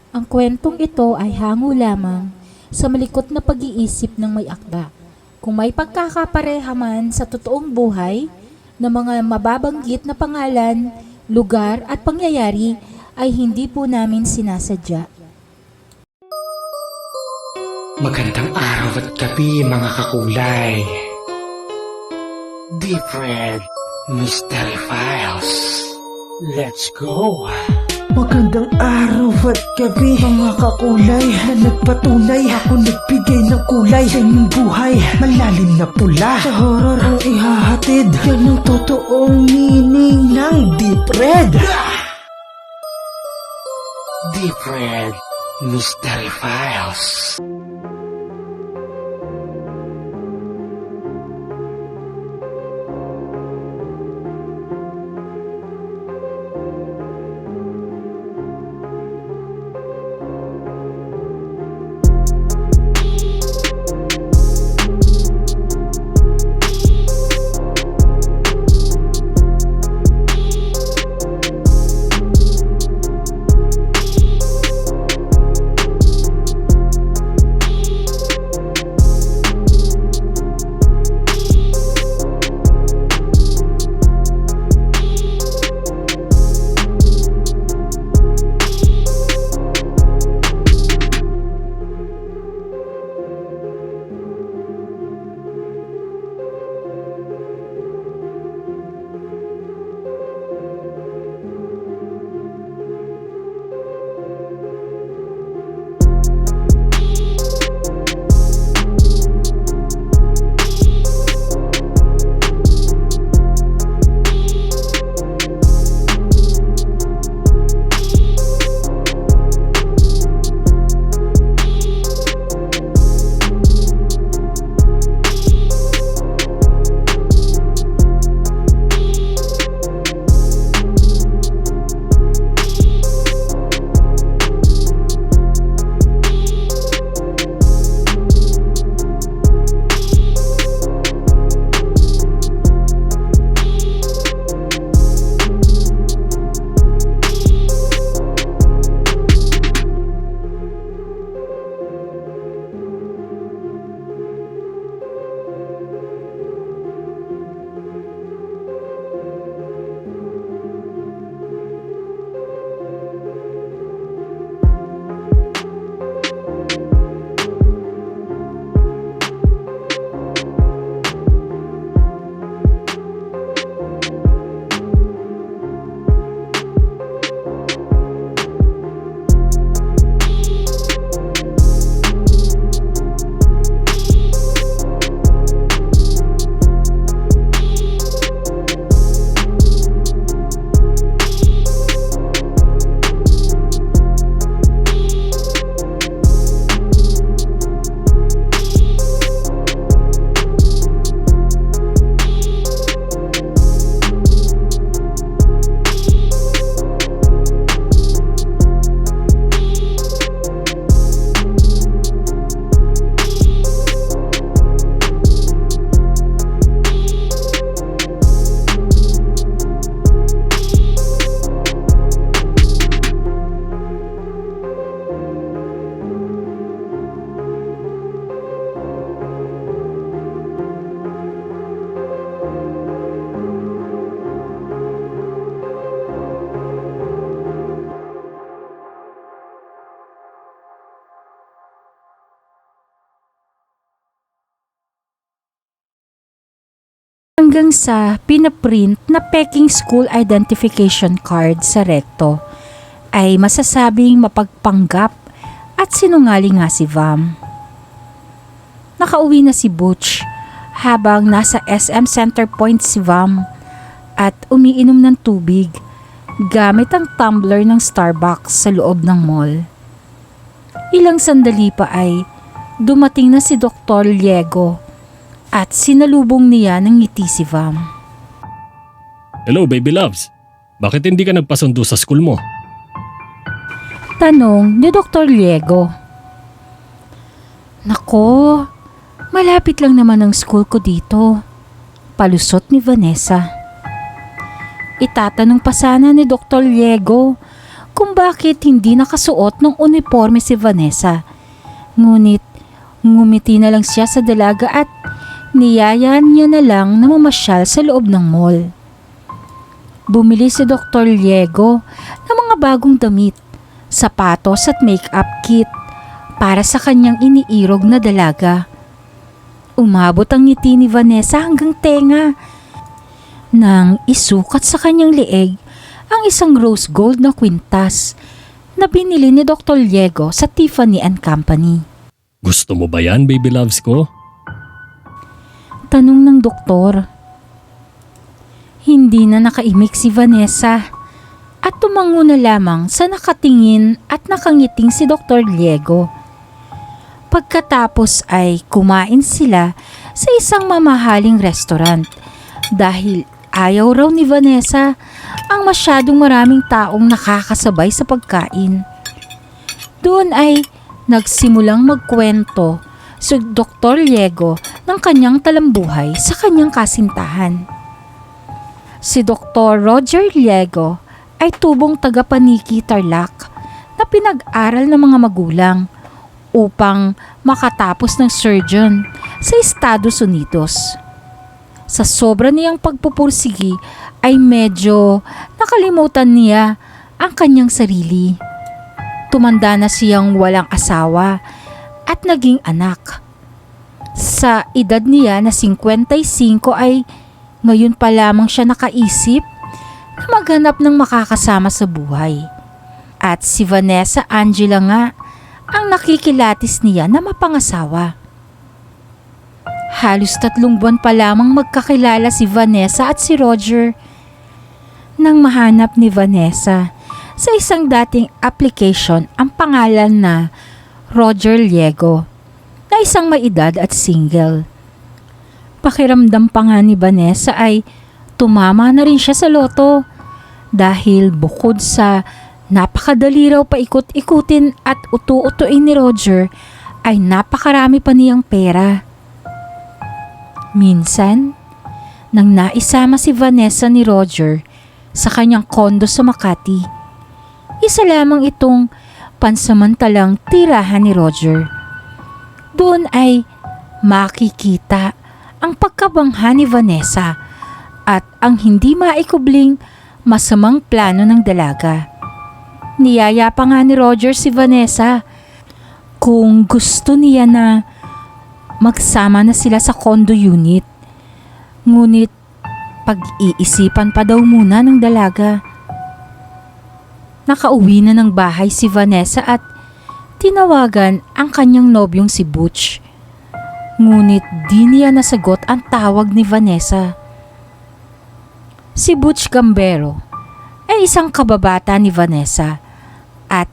Ang kwentong ito ay hango lamang sa malikot na pag-iisip ng may akda. Kung may pagkakapareha man sa totoong buhay ng mga mababanggit na pangalan, lugar at pangyayari ay hindi po namin sinasadya. Magandang araw at gabi mga kakulay. Different Mystery Files. Let's go! Magandang araw at gabi mga kakulay na nagpatunay. Ako nagbigay ng kulay sa inyong buhay. Malalim na pula sa horror ang ihahatid. Yan ang totoong meaning ng Deep Red. Different Mystery Files. Hanggang sa pinaprint na peking school identification card sa recto ay masasabing mapagpanggap at sinungaling nga si Vam. Nakauwi na si Butch habang nasa SM Center Point si Vam at umiinom ng tubig gamit ang tumbler ng Starbucks sa loob ng mall. Ilang sandali pa ay dumating na si Dr. Liego at sinalubong niya ng ngiti si Vam. Hello baby loves, bakit hindi ka nagpasundo sa school mo? Tanong ni Dr. Liego. Nako, malapit lang naman ang school ko dito. Palusot ni Vanessa. Itatanong pa sana ni Dr. Liego kung bakit hindi nakasuot ng uniforme si Vanessa. Ngunit ngumiti na lang siya sa dalaga at niyayaan niya na lang na mamasyal sa loob ng mall. Bumili si Dr. Liego ng mga bagong damit, sapatos at make-up kit para sa kanyang iniirog na dalaga. Umabot ang ngiti ni Vanessa hanggang tenga nang isukat sa kanyang leeg ang isang rose gold na kwintas na binili ni Dr. Liego sa Tiffany & Company. Gusto mo ba yan, baby loves ko? Tanong ng doktor. Hindi na nakaimik si Vanessa at tumango na lamang sa nakatingin at nakangiting si Dr. Liego. Pagkatapos ay kumain sila sa isang mamahaling restaurant dahil ayaw raw ni Vanessa ang masyadong maraming taong nakakasabay sa pagkain. Doon ay nagsimulang magkwento si Dr. Liego ng kanyang talambuhay sa kanyang kasintahan. Si Dr. Roger Liego ay tubong taga-Paniki, Tarlac na pinag-aral ng mga magulang upang makatapos ng surgeon sa Estados Unidos. Sa sobra niyang pagpupursigi ay medyo nakalimutan niya ang kanyang sarili. Tumanda na siyang walang asawa at naging anak. Sa edad niya na 55 ay ngayon pa lamang siya nakaisip na maghanap ng makakasama sa buhay. At si Vanessa Angela nga ang nakikilatis niya na mapangasawa. Halos 3 buwan pa lamang magkakilala si Vanessa at si Roger nang mahanap ni Vanessa sa isang dating application ang pangalan na Roger Liego na isang maedad at single. Pakiramdam pa nga ni Vanessa ay tumama na rin siya sa loto dahil bukod sa napakadali raw paikot-ikutin at utu-utuin ni Roger ay napakarami pa niyang pera. Minsan, nang naisama si Vanessa ni Roger sa kanyang kondo sa Makati, isa lamang itong pansamantalang tirahan ni Roger. Doon ay makikita ang pagkabangha ni Vanessa at ang hindi maikubling masamang plano ng dalaga. Niyaya pa nga ni Roger si Vanessa kung gusto niya na magsama na sila sa condo unit. Ngunit pag-iisipan pa daw muna ng dalaga. Nakauwi na ng bahay si Vanessa at tinawagan ang kanyang nobyong si Butch. Ngunit di niya nasagot ang tawag ni Vanessa. Si Butch Gambero ay isang kababata ni Vanessa at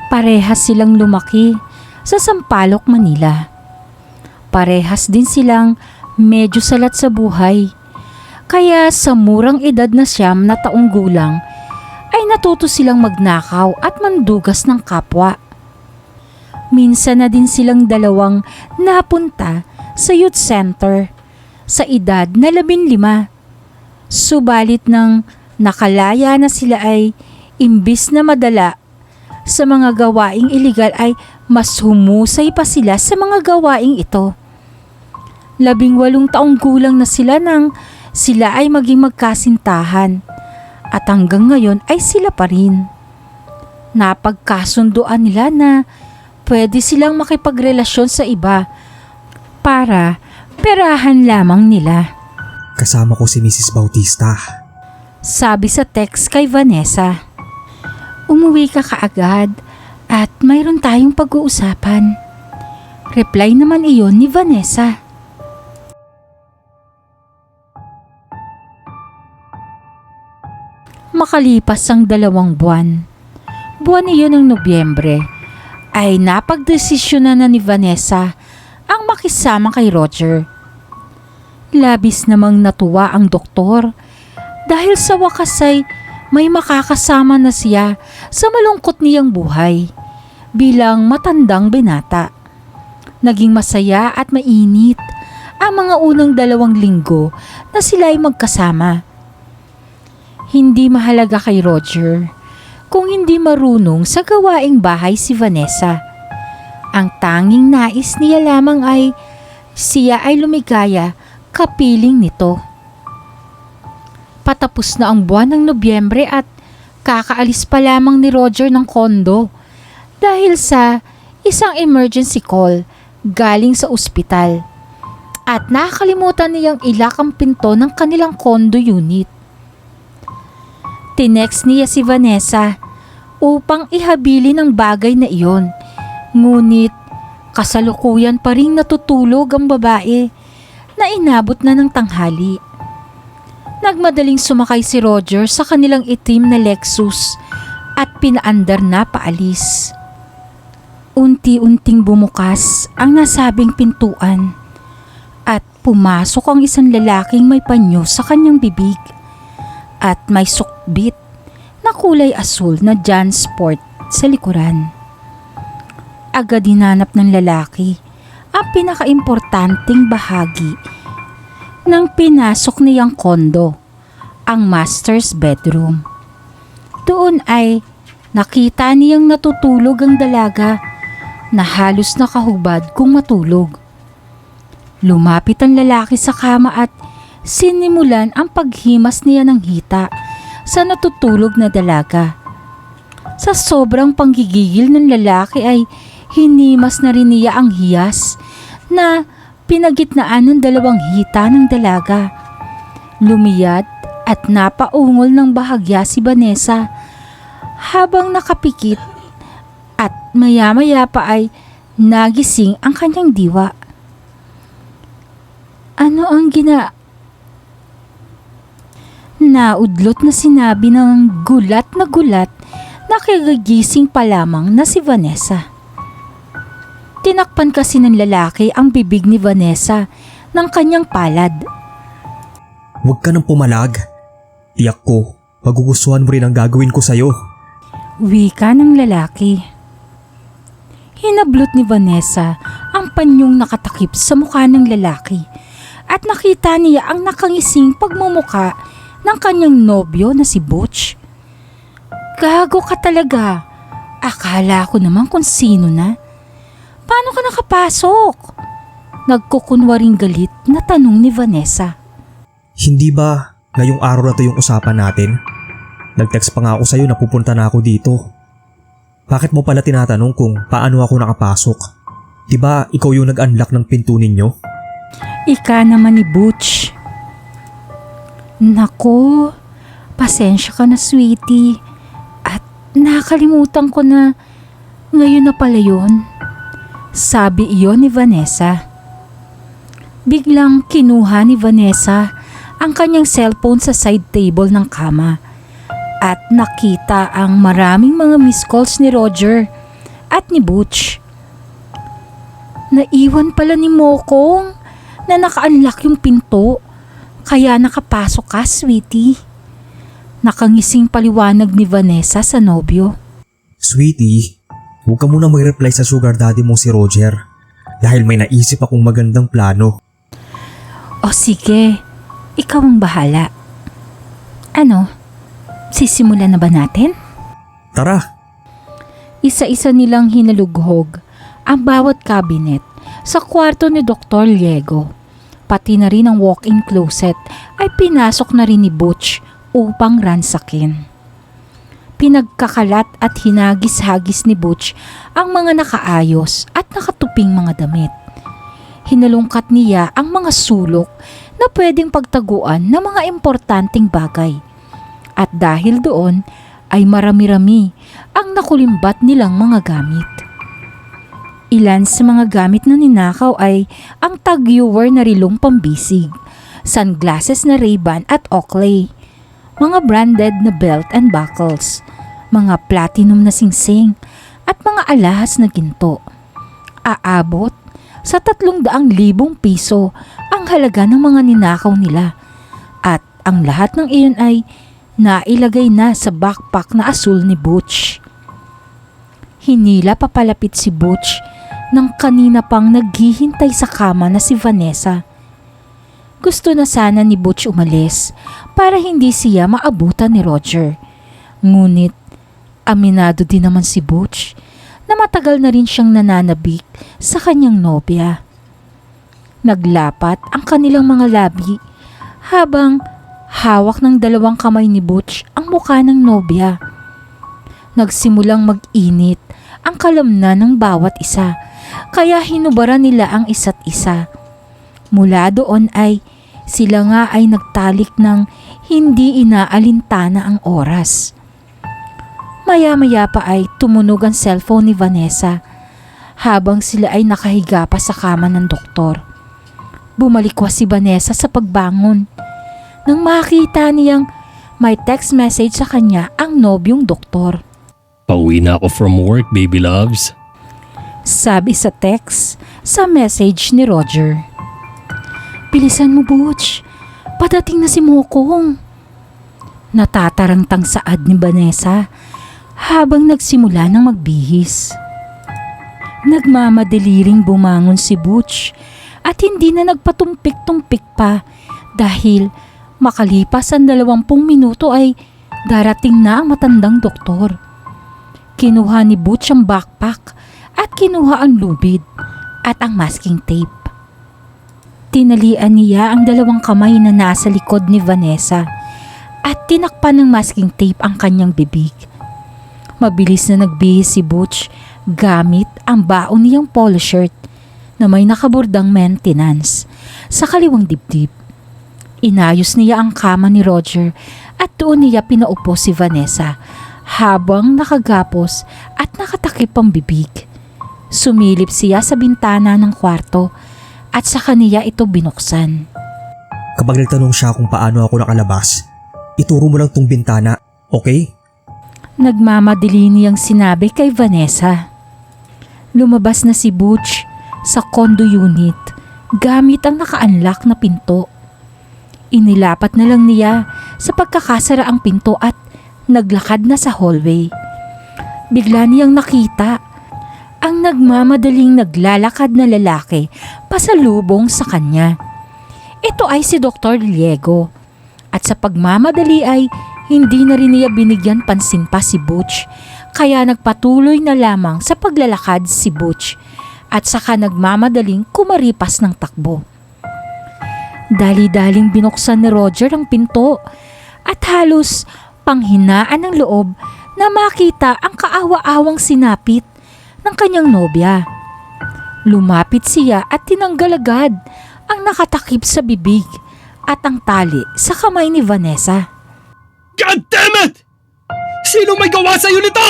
parehas silang lumaki sa Sampaloc, Manila. Parehas din silang medyo salat sa buhay. Kaya sa murang edad na 9 na taong gulang ay natuto silang magnakaw at mandugas ng kapwa. Minsan na din silang dalawang napunta sa youth center sa edad na 15. Subalit nang nakalaya na sila ay imbis na madala sa mga gawaing iligal ay mas humusay pa sila sa mga gawaing ito. 18 taong gulang na sila nang sila ay maging magkasintahan at hanggang ngayon ay sila pa rin. Napagkasunduan nila na pwede silang makipagrelasyon sa iba para perahan lamang nila. Kasama ko si Mrs. Bautista. Sabi sa text kay Vanessa. Umuwi ka kaagad at mayroon tayong pag-uusapan. Reply naman iyon ni Vanessa. Makalipas ang 2 buwan. Buwan iyon ng Nobyembre ay napagdesisyonan na ni Vanessa ang makisama kay Roger. Labis namang natuwa ang doktor dahil sa wakas ay may makakasama na siya sa malungkot niyang buhay bilang matandang binata. Naging masaya at mainit ang mga unang 2 linggo na sila ay magkasama. Hindi mahalaga kay Roger kung hindi marunong sa gawaing bahay si Vanessa. Ang tanging nais niya lamang ay siya ay lumigaya kapiling nito. Patapos na ang buwan ng Nobyembre at kakaalis pa lamang ni Roger ng kondo dahil sa isang emergency call galing sa ospital. At nakakalimutan niyang ilak ang pinto ng kanilang condo unit. Tinext niya si Vanessa upang ihabili ng bagay na iyon. Ngunit kasalukuyan pa ring natutulog ang babae na inabot na ng tanghali. Nagmadaling sumakay si Roger sa kanilang itim na Lexus at pinaandar na paalis. Unti-unting bumukas ang nasabing pintuan at pumasok ang isang lalaking may panyo sa kanyang bibig at may sukbit na kulay asul na JanSport sa likuran. Agad hinanap ng lalaki ang pinakaimportanteng bahagi ng pinasok niyang kondo, ang master's bedroom. Doon ay nakita niyang natutulog ang dalaga na halos nakahubad kung matulog. Lumapit ang lalaki sa kama at sinimulan ang paghimas niya ng hita sa natutulog na dalaga. Sa sobrang panggigigil ng lalaki ay hinimas na rin niya ang hiyas na pinagitnaan ng dalawang hita ng dalaga. Lumiyad at napaungol ng bahagya si Vanessa habang nakapikit at maya-maya pa ay nagising ang kanyang diwa. Ano ang Naudlot na sinabi ng gulat na kagagising pa lamang na si Vanessa. Tinakpan kasi ng lalaki ang bibig ni Vanessa ng kanyang palad. Huwag ka nang pumalag. Tiyak ko, magugustuhan mo rin ang gagawin ko sa'yo. Wika ng lalaki. Hinablot ni Vanessa ang panyong nakatakip sa mukha ng lalaki at nakita niya ang nakangising pagmumuka ng kanyang nobyo na si Butch. Gago ka talaga. Akala ko naman kung sino na. Paano ka nakapasok? Nagkukunwaring galit na tanong ni Vanessa. Hindi ba ngayong araw na to yung usapan natin? Nag-text pa nga ako sa'yo na pupunta na ako dito. Bakit mo pala tinatanong kung paano ako nakapasok? Diba ikaw yung nag-unlock ng pinto ninyo? Ika naman ni Butch. Naku, pasensya ka na sweetie. At nakalimutan ko na ngayon na pala yun. Sabi iyon ni Vanessa. Biglang kinuha ni Vanessa ang kanyang cellphone sa side table ng kama at nakita ang maraming mga missed calls ni Roger at ni Butch. Naiwan pala ni Mokong na naka-unlock yung pinto kaya nakapasok ka, sweetie. Nakangising paliwanag ni Vanessa sa nobyo. Sweetie, huwag ka muna mag-reply sa sugar daddy mo si Roger dahil may naisip akong magandang plano. O sige, ikaw ang bahala. Ano, sisimulan na ba natin? Tara! Isa-isa nilang hinalughog ang bawat cabinet sa kwarto ni Dr. Liego. Pati na rin ang walk-in closet ay pinasok na rin ni Butch upang ransakin. Pinagkakalat at hinagis-hagis ni Butch ang mga nakaayos at nakatuping mga damit. Hinalungkat niya ang mga sulok na pwedeng pagtaguan ng mga importanteng bagay. At dahil doon ay marami-rami ang nakulimbat nilang mga gamit. Ilan sa mga gamit na ninakaw ay ang tag-viewer na rilong pambisig, sunglasses na Ray-Ban at Oakley, mga branded na belt and buckles, mga platinum na singsing at mga alahas na ginto. Aabot sa 300,000 piso ang halaga ng mga ninakaw nila at ang lahat ng iyon ay nailagay na sa backpack na asul ni Butch. Hinila papalapit si Butch nang kanina pang naghihintay sa kama na si Vanessa. Gusto na sana ni Butch umalis para hindi siya maabutan ni Roger. Ngunit Aminado din naman si Butch na matagal na rin siyang nananabik sa kanyang nobya. Naglapat ang kanilang mga labi habang hawak ng dalawang kamay ni Butch ang mukha ng nobya. Nagsimulang mag-init ang kalamnan ng bawat isa, kaya hinubaran nila ang isa't isa. Mula doon ay sila nga ay nagtalik ng hindi inaalintana ang oras. Maya-maya pa ay tumunog ang cellphone ni Vanessa habang sila ay nakahiga pa sa kama ng doktor. Bumalikwas si Vanessa sa pagbangon nang makita niyang may text message sa kanya ang nobyong doktor. Pauwi na ako from work, baby loves. Sabi sa text sa message ni Roger. Bilisan mo, Butch. Padating na si Mokong. Natatarangtang saad ni Vanessa habang nagsimula ng magbihis. Nagmamadali ring bumangon si Butch at hindi na nagpatumpik-tumpik pa dahil makalipas ang 20 minuto ay darating na ang matandang doktor. Kinuha ni Butch ang backpack at kinuha ang lubid at ang masking tape. Tinalian niya ang 2 kamay na nasa likod ni Vanessa at tinakpan ng masking tape ang kanyang bibig. Mabilis na nagbihis si Butch gamit ang baon niyang polo shirt na may nakabordang maintenance sa kaliwang dibdib. Inayos niya ang kama ni Roger at doon niya pinaupo si Vanessa habang nakagapos at nakatakip ang bibig. Sumilip siya sa bintana ng kwarto at sa kaniya ito binuksan. Kapag nagtanong siya kung paano ako nakalabas, ituro mo lang tong bintana, okay? Nagmamadali niyang sinabi kay Vanessa. Lumabas na si Butch sa condo unit gamit ang naka-unlock na pinto. Inilapat na lang niya sa pagkakasara ang pinto at naglakad na sa hallway. Bigla niyang nakita ang nagmamadaling naglalakad na lalaki pasalubong sa kanya. Ito ay si Dr. Diego at sa pagmamadali ay hindi na rin niya binigyan pansin pa si Butch kaya nagpatuloy na lamang sa paglalakad si Butch at saka nagmamadaling kumaripas ng takbo. Dali-daling binuksan ni Roger ang pinto at halos panghinaan ng loob na makita ang kaawa-awang sinapit ng kanyang nobya. Lumapit siya at tinanggal agad ang nakatakip sa bibig at ang tali sa kamay ni Vanessa. God damn it! Sino may gawa sa'yo nito?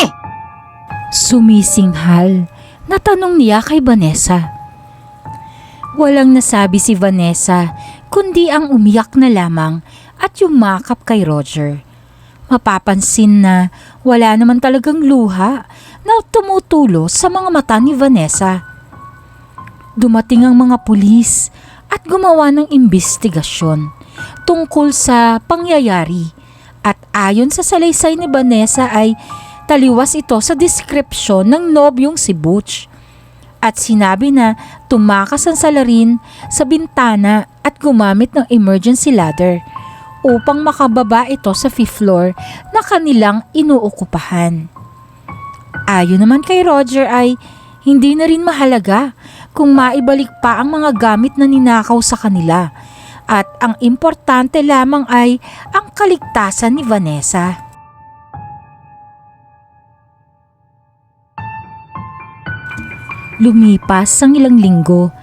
Sumisinghal na tanong niya kay Vanessa. Walang nasabi si Vanessa kundi ang umiyak na lamang at yumakap kay Roger. Mapapansin na wala naman talagang luha na tumutulo sa mga mata ni Vanessa. Dumating ang mga pulis at gumawa ng imbestigasyon tungkol sa pangyayari at ayon sa salaysay ni Vanessa ay taliwas ito sa deskripsyon ng nobyong si Butch at sinabi na tumakas ang salarin sa bintana at gumamit ng emergency ladder upang makababa ito sa 5th floor na kanilang inuukupahan. Ayon naman kay Roger ay hindi na rin mahalaga kung maibalik pa ang mga gamit na ninakaw sa kanila at ang importante lamang ay ang kaligtasan ni Vanessa. Lumipas ang ilang linggo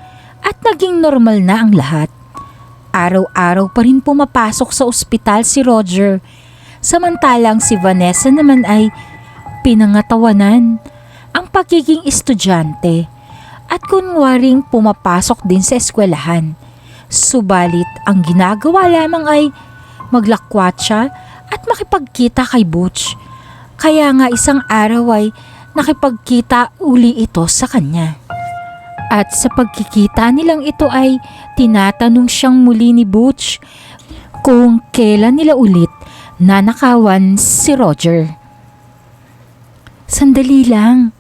at naging normal na ang lahat. Araw-araw pa rin pumapasok sa ospital si Roger, samantalang si Vanessa naman ay pinangatawanan ang pagiging estudyante at kunwaring pumapasok din sa eskwelahan. Subalit ang ginagawa lamang ay maglakwat siya at makipagkita kay Butch. Kaya nga isang araw ay nakipagkita uli ito sa kanya. At sa pagkikita nilang ito ay tinatanong siyang muli ni Butch kung kailan nila ulit nanakawan si Roger. Sandali lang.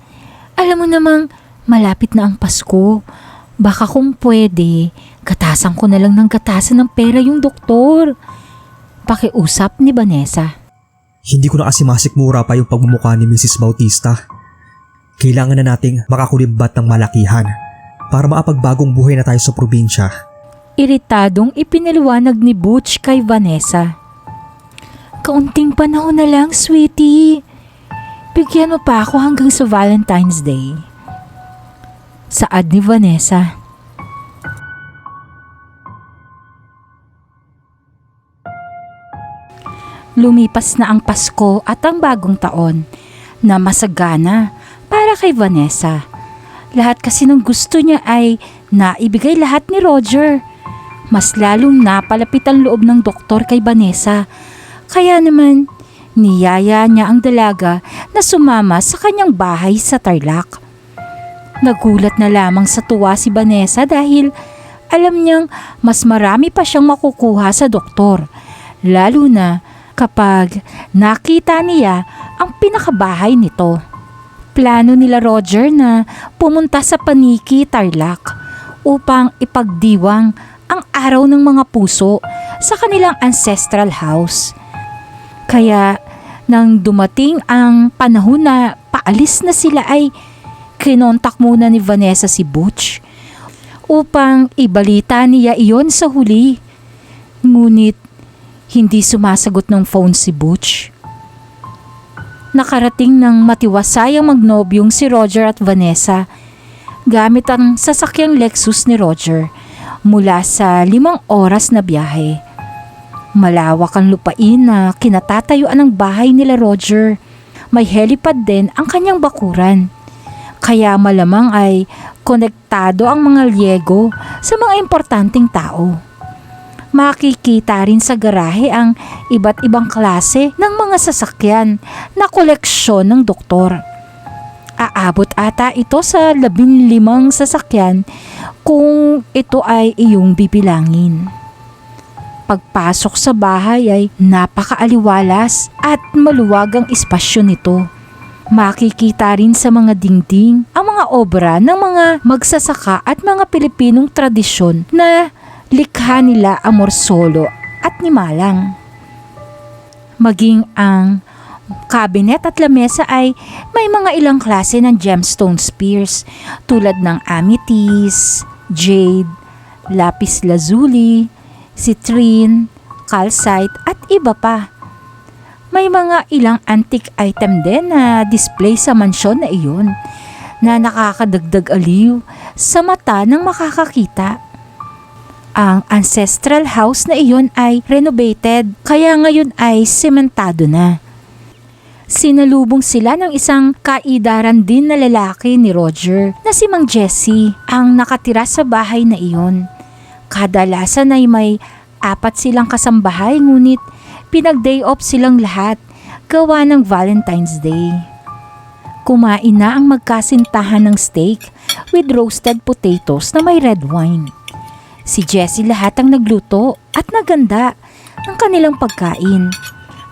Alam mo namang malapit na ang Pasko. Baka kung pwede, gatasan ko na lang ng gatasan ng pera yung doktor. Pakiusap ni Vanessa. Hindi ko na kasi masikmura pa yung pagmumukha ni Mrs. Bautista. Kailangan na nating makakulimbat ng malakihan para makapagbagong buhay na tayo sa probinsya. Iritadong ipinaliwanag ni Butch kay Vanessa. Kaunting panahon na lang, sweetie. Bigyan mo pa ako hanggang sa Valentine's Day. Saad ni Vanessa. Lumipas na ang Pasko at ang bagong taon na masagana para kay Vanessa. Lahat kasi ng gusto niya ay naibigay lahat ni Roger. Mas lalong napalapit ang loob ng doktor kay Vanessa. Kaya naman, niyaya niya ang dalaga na sumama sa kanyang bahay sa Tarlac. Nagulat na lamang sa tuwa si Vanessa dahil alam niyang mas marami pa siyang makukuha sa doktor. Lalo na kapag nakita niya ang pinakabahay nito. Plano nila Roger na pumunta sa Paniki, Tarlac upang ipagdiwang ang araw ng mga puso sa kanilang ancestral house. Kaya nang dumating ang panahon na paalis na sila ay kinontak muna ni Vanessa si Butch upang ibalita niya iyon sa huli. Ngunit hindi sumasagot ng phone si Butch. Nakarating ng matiwasayang magnobyong si Roger at Vanessa gamit ang sasakyang Lexus ni Roger mula sa 5 oras na biyahe. Malawak ang lupain na kinatatayuan ng bahay nila Roger. May helipad din ang kanyang bakuran. Kaya malamang ay konektado ang mga Liego sa mga importanteng tao. Makikita rin sa garahe ang iba't ibang klase ng mga sasakyan na koleksyon ng doktor. Aabot ata ito sa 15 sasakyan kung ito ay iyong bibilangin. Pagpasok sa bahay ay napakaaliwalas at maluwag ang espasyo nito. Makikita rin sa mga dingding ang mga obra ng mga magsasaka at mga Pilipinong tradisyon na likha nila Amorsolo at Nimalang. Maging ang cabinet at lamesa ay may mga ilang klase ng gemstone spears tulad ng amethyst, jade, lapis lazuli, citrine, calcite at iba pa. May mga ilang antique item din na display sa mansyon na iyon na nakakadagdag aliw sa mata ng makakakita. Ang ancestral house na iyon ay renovated kaya ngayon ay sementado na. Sinalubong sila ng isang kaidaran din na lalaki ni Roger na si Mang Jesse ang nakatira sa bahay na iyon. Kadalasan ay may 4 silang kasambahay ngunit pinag-day off silang lahat gawa ng Valentine's Day. Kumain na ang magkasintahan ng steak with roasted potatoes na may red wine. Si Jessie lahat ang nagluto at naganda ang kanilang pagkain.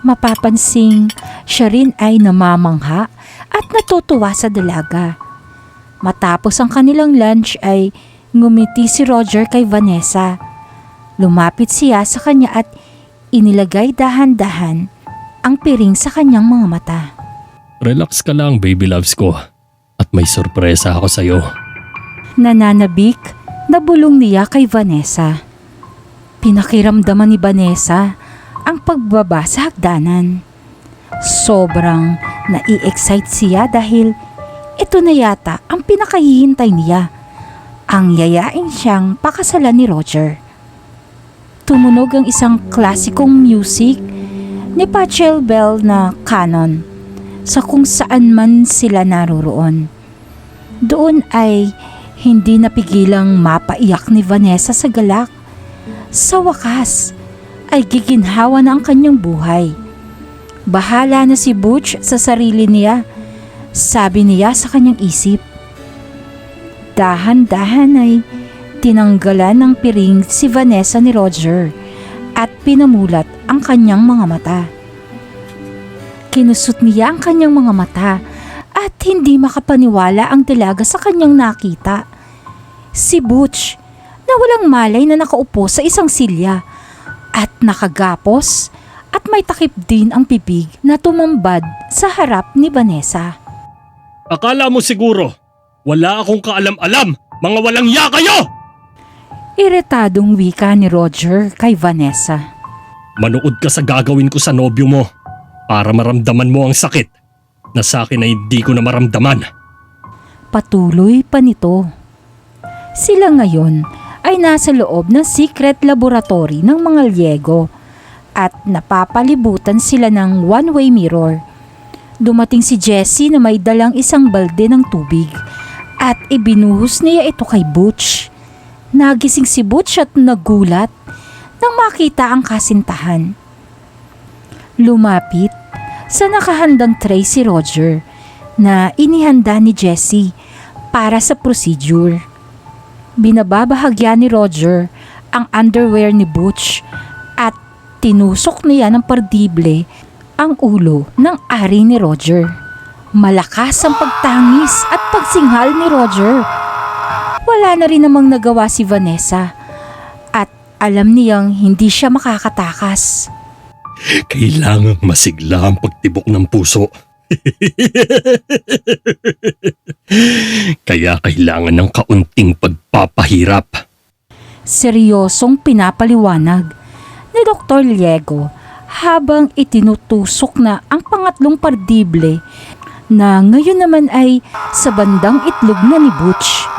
Mapapansing siya rin ay namamangha at natutuwa sa dalaga. Matapos ang kanilang lunch ay ngumiti si Roger kay Vanessa. Lumapit siya sa kanya at inilagay dahan-dahan ang piring sa kanyang mga mata. Relax ka lang, baby loves ko. At may sorpresa ako sa'yo. Nananabik na bulong niya kay Vanessa. Pinakiramdaman ni Vanessa ang pagbaba sa hagdanan. Sobrang nai-excite siya dahil ito na yata ang pinakahihintay niya. Ang yayain siyang pakasalan ni Roger. Tumunog ang isang klasikong music ni Pachelbel na canon sa kung saan man sila naroroon. Doon ay hindi napigilang mapaiyak ni Vanessa sa galak. Sa wakas ay giginhawa na ang kanyang buhay. Bahala na si Butch sa sarili niya, sabi niya sa kanyang isip. Dahan-dahan ay tinanggalan ng piring si Vanessa ni Roger at pinamulat ang kanyang mga mata. Kinusot niya ang kanyang mga mata at hindi makapaniwala ang dalaga sa kanyang nakita. Si Butch na walang malay na nakaupo sa isang silya at nakagapos at may takip din ang bibig na tumambad sa harap ni Vanessa. Akala mo siguro, wala akong kaalam-alam, mga walang ya kayo! Iritadong wika ni Roger kay Vanessa. Manood ka sa gagawin ko sa nobyo mo para maramdaman mo ang sakit na sa akin ay hindi ko na maramdaman. Patuloy pa nito. Sila ngayon ay nasa loob ng secret laboratory ng mga Liego at napapalibutan sila ng one-way mirror. Dumating si Jessie na may dalang isang balde ng tubig at ibinuhos niya ito kay Butch. Nagising si Butch at nagulat nang makita ang kasintahan. Lumapit sa nakahandang tray si Roger na inihanda ni Jessie para sa procedure. Binababahagya ni Roger ang underwear ni Butch at tinusok niya ng pardible ang ulo ng ari ni Roger. Malakas ang pagtangis at pagsinghal ni Roger. Wala na rin namang nagawa si Vanessa at alam niyang hindi siya makakatakas. Kailangang masigla ang pagtibok ng puso. Kaya kailangan ng kaunting pagpapahirap. Seryosong pinapaliwanag ni Dr. Liego habang itinutusok na ang pangatlong pardible na ngayon naman ay sa bandang itlog na ni Butch.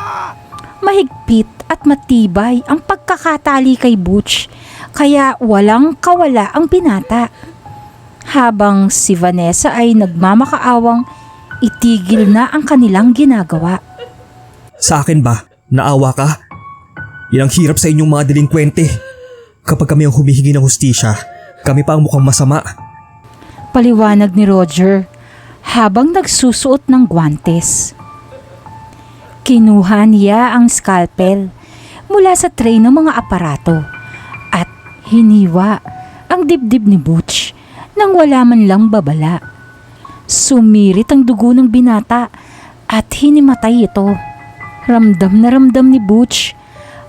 Mahigpit at matibay ang pagkakatali kay Butch kaya walang kawala ang binata. Habang si Vanessa ay nagmamakaawang itigil na ang kanilang ginagawa. Sa akin ba? Naawa ka? Yan ang hirap sa inyong mga delinkwente. Kapag kami ang humihingi ng hustisya, kami pa ang mukhang masama. Paliwanag ni Roger habang nagsusuot ng guwantes. Kinuha niya ang scalpel mula sa tray ng mga aparato at hiniwa ang dibdib ni Butch nang wala man lang babala. Sumirit ang dugo ng binata at hinimatay ito. Ramdam na ramdam ni Butch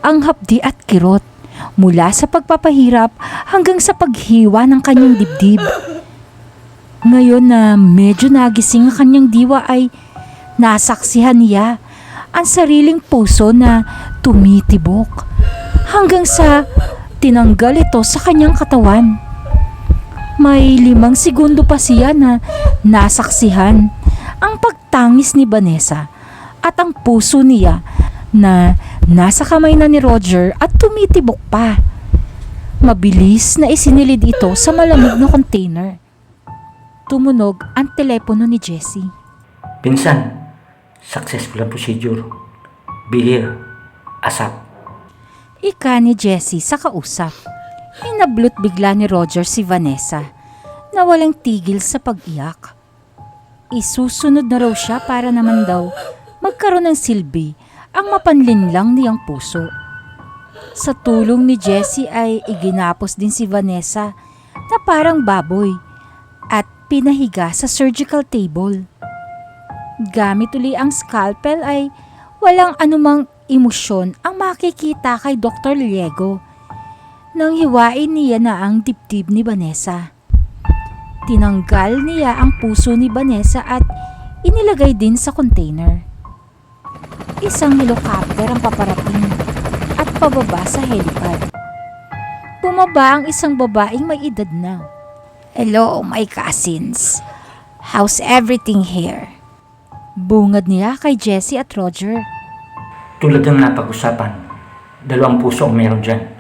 ang hapdi at kirot mula sa pagpapahirap hanggang sa paghiwa ng kanyang dibdib. Ngayon na medyo nagising ang kanyang diwa ay nasaksihan niya ang sariling puso na tumitibok hanggang sa tinanggal ito sa kanyang katawan. May 5 segundo pa siya na nasaksihan ang pagtangis ni Vanessa at ang puso niya na nasa kamay na ni Roger at tumitibok pa. Mabilis na isinilid ito sa malamig na container. Tumunog ang telepono ni Jessie. Pinsan, successful ang procedure. Be here, ASAP. Ika ni Jessie sa kausap. Inablot bigla ni Roger si Vanessa na walang tigil sa pag-iyak. Isusunod na raw siya para naman daw magkaroon ng silbi ang mapanlinlang niyang puso. Sa tulong ni Jessie ay iginapos din si Vanessa na parang baboy at pinahiga sa surgical table. Gamit uli ang scalpel ay walang anumang emosyon ang makikita kay Dr. Liego nang hiwain niya na ang dibdib ni Vanessa. Tinanggal niya ang puso ni Vanessa at inilagay din sa container. Isang helicopter ang paparating at pababa sa helipad. Bumaba ang isang babaeng may edad na. "Hello, my cousins. How's everything here?" Bungad niya kay Jessie at Roger. Tulad ng napag-usapan, 2 puso ang meron dyan.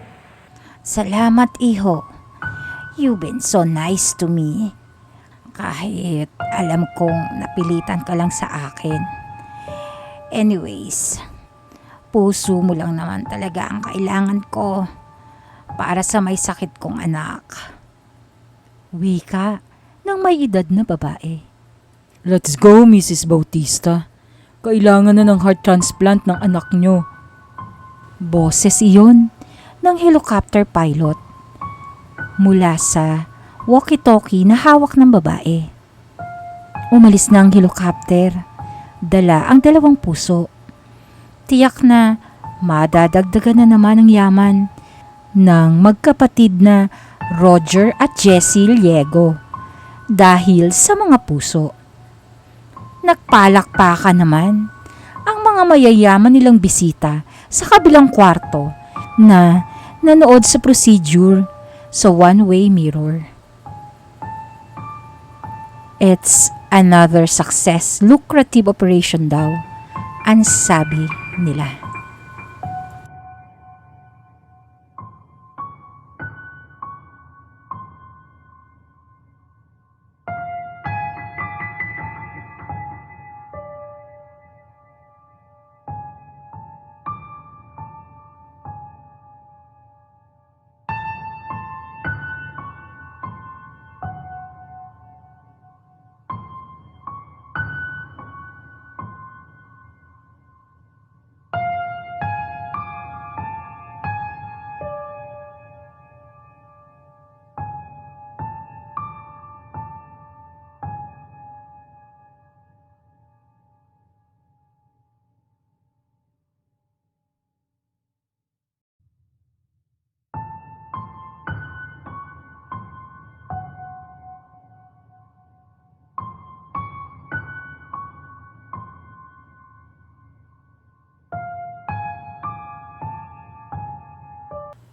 "Salamat, iho. You've been so nice to me. Kahit alam kong napilitan ka lang sa akin. Anyways, puso mo lang naman talaga ang kailangan ko para sa may sakit kong anak." Wika ng may edad na babae. "Let's go, Mrs. Bautista. Kailangan na ng heart transplant ng anak nyo." Boses iyon ng helicopter pilot mula sa walkie-talkie na hawak ng babae. Umalis na ang helicopter. Dala ang 2 puso. Tiyak na madadagdagan na naman ang yaman ng magkapatid na Roger at Jessie Liego, dahil sa mga puso. Nagpalakpakan naman ang mga mayayaman nilang bisita sa kabilang kwarto na nanood sa procedure sa one-way mirror. It's another success, lucrative operation daw, ang sabi nila.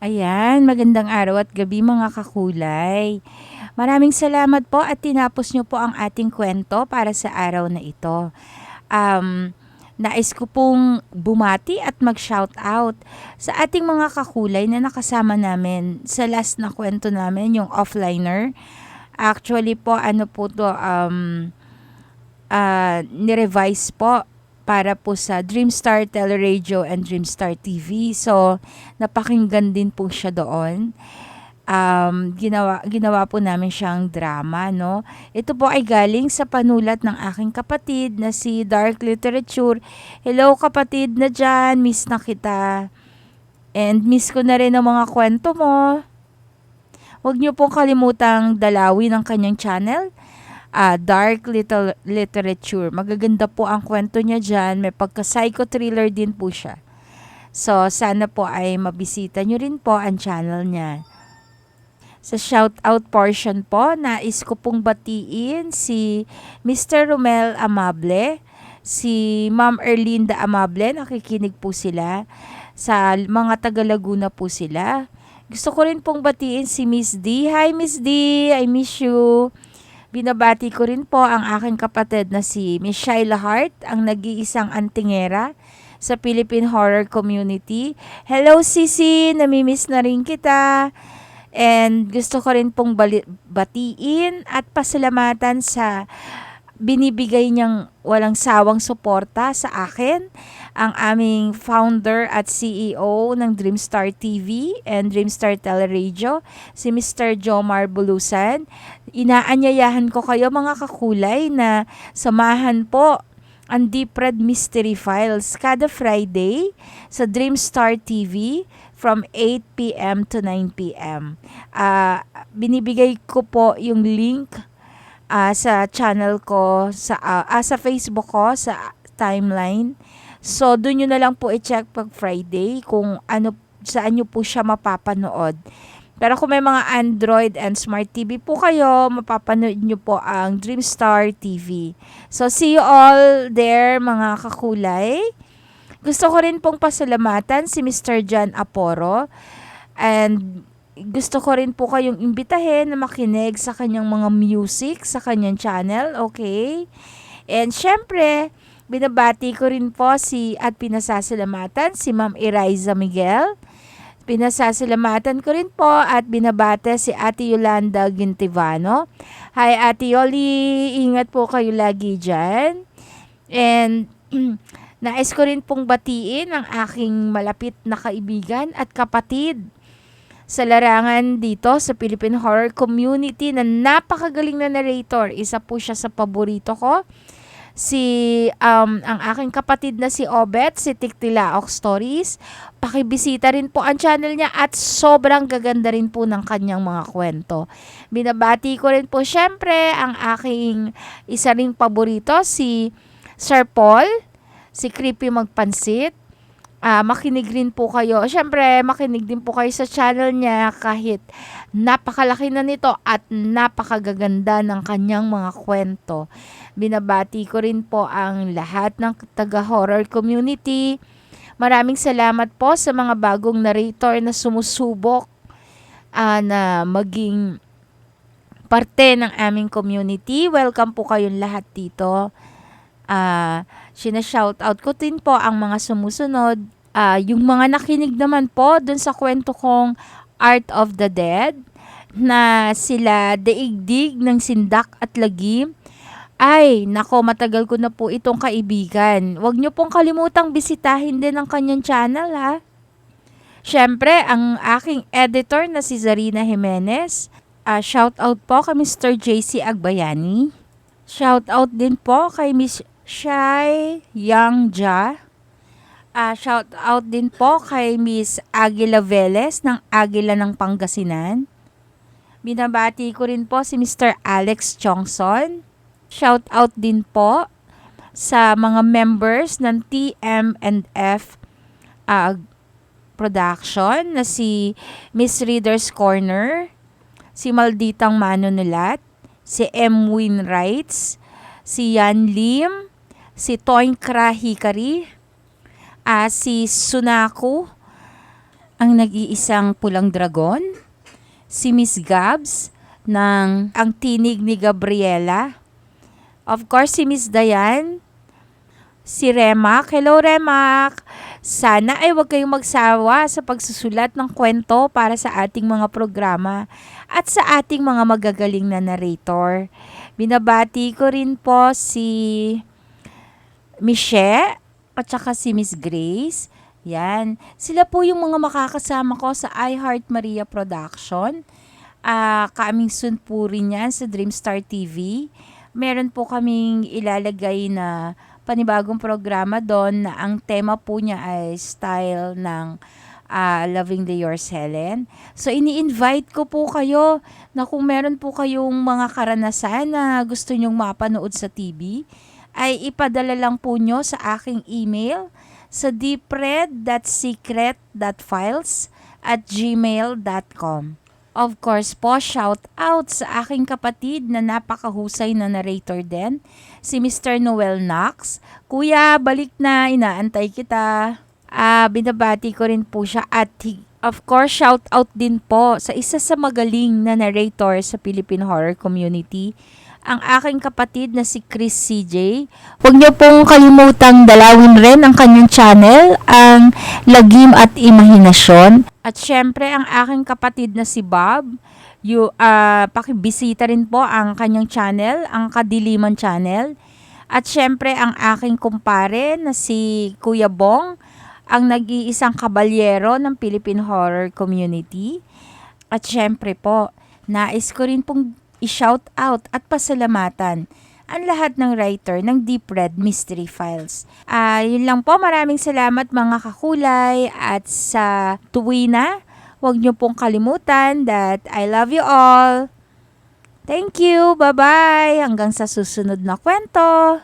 Ayan, magandang araw at gabi mga kakulay. Maraming salamat po at tinapos nyo po ang ating kwento para sa araw na ito. Nais ko pong bumati at mag-shout out sa ating mga kakulay na nakasama namin sa last na kwento namin, yung offliner. Actually po, nirevise po para po sa Dreamstar Teleradio and Dreamstar TV. So, napakinggan din po siya doon. Ginawa po namin siyang drama, no? Ito po ay galing sa panulat ng aking kapatid na si Dark Literature. Hello kapatid na dyan, miss na kita. And miss ko na rin ang mga kwento mo. Huwag niyo pong kalimutang dalawin ang kanyang channel. Dark Literature. Magaganda po ang kwento niya dyan. May pagka-psycho-thriller din po siya. So, sana po ay mabisita nyo rin po ang channel niya. Sa shoutout portion po, nais ko pong batiin si Mr. Romel Amable, si Ma'am Erlinda Amable, nakikinig po sila. Sa mga taga Laguna po sila. Gusto ko rin pong batiin si Miss D. Hi Miss D, I miss you. Binabati ko rin po ang aking kapatid na si Miss Shaila Hart, ang nag-iisang antingera sa Philippine horror community. Hello Sisi, namimiss na rin kita. And gusto ko rin pong batiin at pasalamatan sa binibigay niyang walang sawang suporta sa akin, ang aming founder at CEO ng Dreamstar TV and Dreamstar Teleradio, si Mr. Jomar Bulusan. Inaanyayahan ko kayo mga kakulay na samahan po ang Deep Red Mystery Files kada Friday sa Dreamstar TV from 8 p.m. to 9 p.m. Binibigay ko po yung link sa channel ko, sa Facebook ko, sa timeline. So, doon nyo na lang po i-check pag Friday kung saan nyo po siya mapapanood. Pero kung may mga Android and Smart TV po kayo, mapapanood nyo po ang Dreamstar TV. So, see you all there mga kakulay. Gusto ko rin pong pasalamatan si Mr. John Aporo. And gusto ko rin po kayong imbitahin na makinig sa kanyang mga music sa kanyang channel, okay? And syempre, binabati ko rin po at pinasasalamatan si Ma'am Eriza Miguel. Pinasasalamatan ko rin po at binabate si Ate Yolanda Gintivano. Hi Ate Yoli, ingat po kayo lagi dyan. And nais ko rin pong batiin ang aking malapit na kaibigan at kapatid sa larangan dito sa Philippine horror community na napakagaling na narrator. Isa po siya sa paborito ko. Ang aking kapatid na si Obet, si Tiktilaok Stories. Pakibisita rin po ang channel niya at sobrang gaganda rin po ng kanyang mga kwento. Binabati ko rin po syempre ang aking isa ring paborito, si Sir Paul, si Creepy Magpansit. makinig rin po kayo. Siyempre, makinig din po kayo sa channel niya kahit napakalaki na nito at napakagaganda ng kanyang mga kwento. Binabati ko rin po ang lahat ng taga-horror community. Maraming salamat po sa mga bagong narrator na sumusubok na maging parte ng aming community. Welcome po kayong lahat dito. Shoutout ko din po ang mga sumusunod. Yung mga nakinig naman po dun sa kwento kong Art of the Dead na sila Daigdig ng Sindak at Lagim. Ay, nako, matagal ko na po itong kaibigan. Huwag nyo pong kalimutang bisitahin din ang kanyang channel, ha. Siyempre, ang aking editor na si Zarina Jimenez. Shoutout po kay Mr. JC Agbayani. Shoutout din po kay Miss Shai Yangja. Shoutout din po kay Miss Aguila Velez ng Aguila ng Pangasinan. Binabati ko rin po si Mr. Alex Chongson. Shoutout din po sa mga members ng TM&F production na si Miss Reader's Corner, si Malditang Manunulat, si M. Win Wrights, si Yan Lim, si Toinkra Hikari, si Sunaku, ang nag-iisang pulang dragon, si Miss Gabs ng Ang Tinig ni Gabriela, of course si Miss Dayan, si Remak. Hello Remak! Sana ay huwag kayong magsawa sa pagsusulat ng kwento para sa ating mga programa at sa ating mga magagaling na narrator. Binabati ko rin po si Michelle at saka si Miss Grace. Yan. Sila po yung mga makakasama ko sa iHeart Maria Production. Coming soon po rin yan sa Dreamstar TV. Meron po kaming ilalagay na panibagong programa doon na ang tema po niya ay style ng Loving the Yours Helen. So ini-invite ko po kayo na kung meron po kayong mga karanasan na gusto nyong mapanood sa TV, ay ipadala lang po nyo sa aking email sa deepred.secret.files@gmail.com. Of course po, shout out sa aking kapatid na napakahusay na narrator din, si Mr. Noel Knox. Kuya, balik na, inaantay kita. Binabati ko rin po siya at of course, shout out din po sa isa sa magaling na narrator sa Philippine horror community, ang aking kapatid na si Chris CJ. Huwag niyo pong kalimutang dalawin rin ang kanyang channel, ang Lagim at Imahinasyon. At syempre, ang aking kapatid na si Bob, pakibisita rin po ang kanyang channel, ang Kadiliman Channel. At syempre, ang aking kumpare na si Kuya Bong, ang nag-iisang kabalyero ng Philippine horror community. At syempre po, nais ko rin pong i-shout out at pasalamatan ang lahat ng writer ng Deep Red Mystery Files. Yun lang po, maraming salamat mga kakulay, at sa tuwina, huwag niyo pong kalimutan that I love you all. Thank you, bye-bye, hanggang sa susunod na kwento.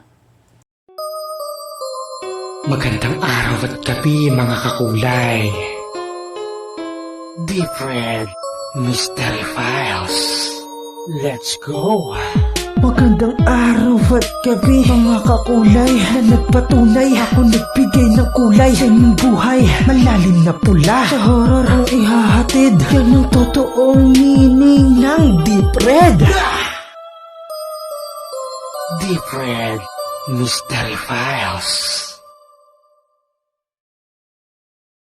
Magandang araw at gabi mga kakulay. Deep Red Mystery Files. Let's go! Magandang araw at gabi mga kakulay na nagpatunay. Ako nagbigay ng kulay sa inyong buhay. Malalim na pula sa horror ang ihahatid. Yan ang totoong meaning ng Deep Red. Deep Red Mystery Files.